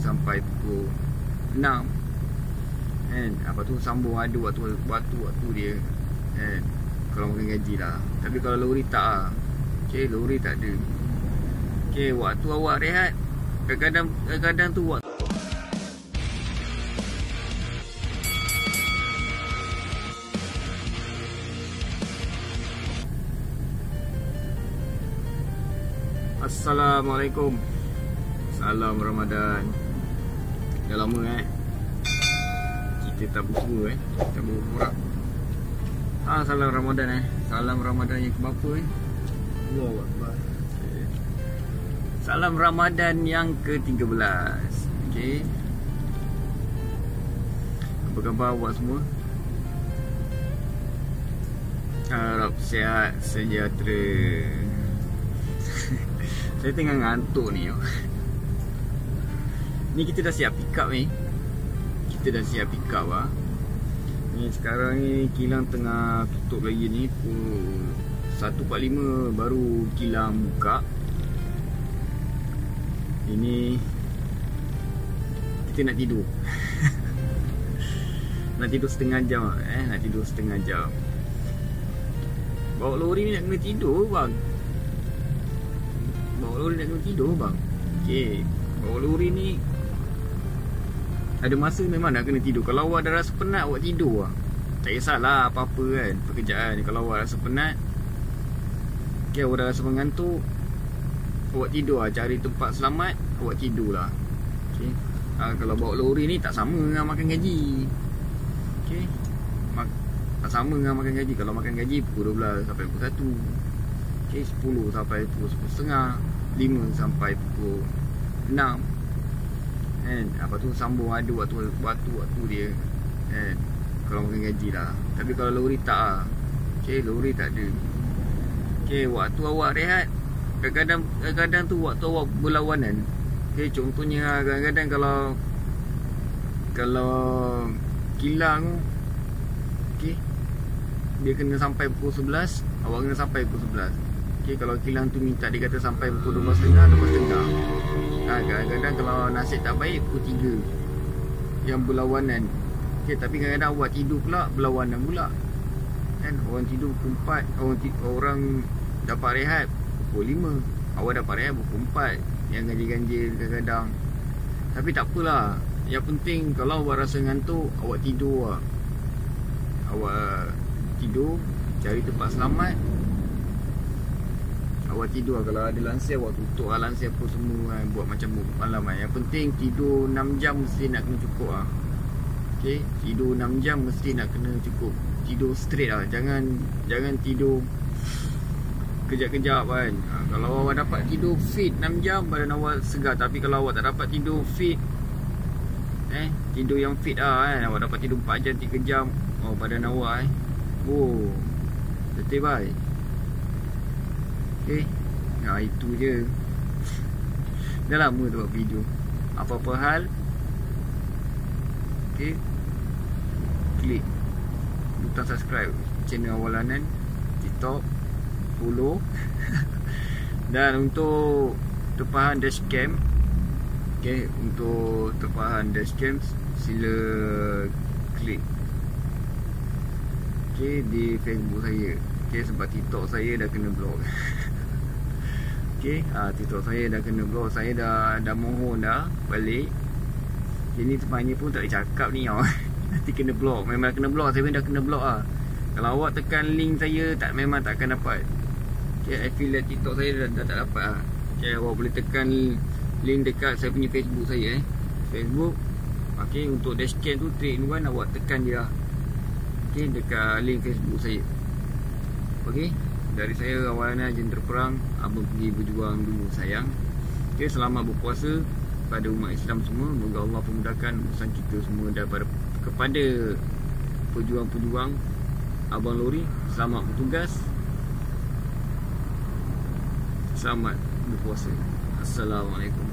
sampai pukul 6 kan. Apa tu sambung ada waktu dia kan, kalau makan gaji lah. Tapi kalau lori tak lah. Okay, lori tak ada. Okay, waktu awak rehat kadang-kadang tu waktu. Assalamualaikum. Salam Ramadan. Dah lama kita tak bersuara kita berborak. Salam Ramadan Salam Ramadan yang keberapa Allahu Akbar. Salam Ramadan yang ke-13. Okey. Apa khabar awak semua? Harap sihat sejahtera. Saya tengah ngantuk ni. Ni kita dah siap pick up ni. Kita dah siap pick up lah. Ni sekarang ni kilang tengah tutup lagi ni. Pukul 1.45 baru kilang buka. Ini kita nak tidur. Nak tidur setengah jam Nak tidur setengah jam. Bawa lori ni nak kena tidur bang. Bawa lori nak kena tidur bang. Okay, bawa lori ni ada masa memang nak kena tidur. Kalau awak dah rasa penat, awak tidur lah. Tak kisahlah apa-apa kan pekerjaan. Kalau awak rasa penat, okay, awak dah rasa mengantuk, awak tidur lah. Cari tempat selamat, awak tidur lah. Okay. Kalau bawa lori ni tak sama dengan makan gaji. Okay. Tak sama dengan makan gaji. Kalau makan gaji pukul 12 sampai pukul 1, okay, 10 sampai pukul 10.30, 5 sampai pukul 6 kan. Apa tu sambung ada waktu dia kan, kalau makan gaji lah. Tapi kalau lori tak lah. Okay, lori tak ada. Okay, waktu awak rehat kadang-kadang tu waktu awak berlawanan. Okay, contohnya kadang-kadang kalau kilang, okay, dia kena sampai pukul 11, awak kena sampai pukul 11. Okay, kalau kilang tu minta dia kata sampai pukul 12.30, 12.30. Kadang-kadang kalau nasib tak baik pukul 3 yang berlawanan. Okay, tapi kadang-kadang awak tidur pula berlawanan pula kan. Orang tidur pukul 4, orang dapat rehat pukul 5, awak dapat rehat pukul 4. Yang ganjil-ganjil kadang-kadang. Tapi tak apalah. Yang penting kalau awak rasa ngantuk, awak tidur lah. Awak tidur, cari tempat selamat, awak tidur lah. Kalau ada lansia, awak tutup lah lansia apa semua kan. Buat macam malam kan. Yang penting tidur 6 jam mesti nak kena cukup lah. Okay, tidur 6 jam mesti nak kena cukup. Tidur straight lah. Jangan tidur kejap-kejap kan. Kalau awak dapat tidur fit 6 jam, badan awak segar. Tapi kalau awak tak dapat tidur fit, tidur yang fit lah kan, awak dapat tidur 4 jam, 3 jam, badan awak letih baik. Okay, itu je. Dah lama tu buat video. Apa-apa hal, okay, klik butang subscribe channel Awalanan TikTok, follow. Dan untuk tempahan dashcam, okay, untuk tempahan dashcam sila klik, okay, di Facebook saya. Okay, sebab TikTok saya dah kena block. Okay, TikTok saya dah kena block. Saya dah mohon dah balik. Jadi sebenarnya pun tak boleh cakap ni nanti kena block. Memang kena block. Saya pun dah kena block lah. Kalau awak tekan link saya, memang tak akan dapat. Okay, affiliate TikTok saya dah tak dapat lah. Okay, awak boleh tekan link dekat saya punya Facebook saya Facebook. Okay, untuk dashcam tu 3-in-1, awak tekan dia. Okay, dekat link Facebook saya. Okay, dari saya Awalanan Jentera Perang. Abang pergi berjuang dulu sayang. Okay, selamat berpuasa pada umat Islam semua. Moga Allah pemudahkan urusan kita semua. Daripada kepada pejuang-pejuang abang lori, selamat bertugas, selamat berpuasa. Assalamualaikum.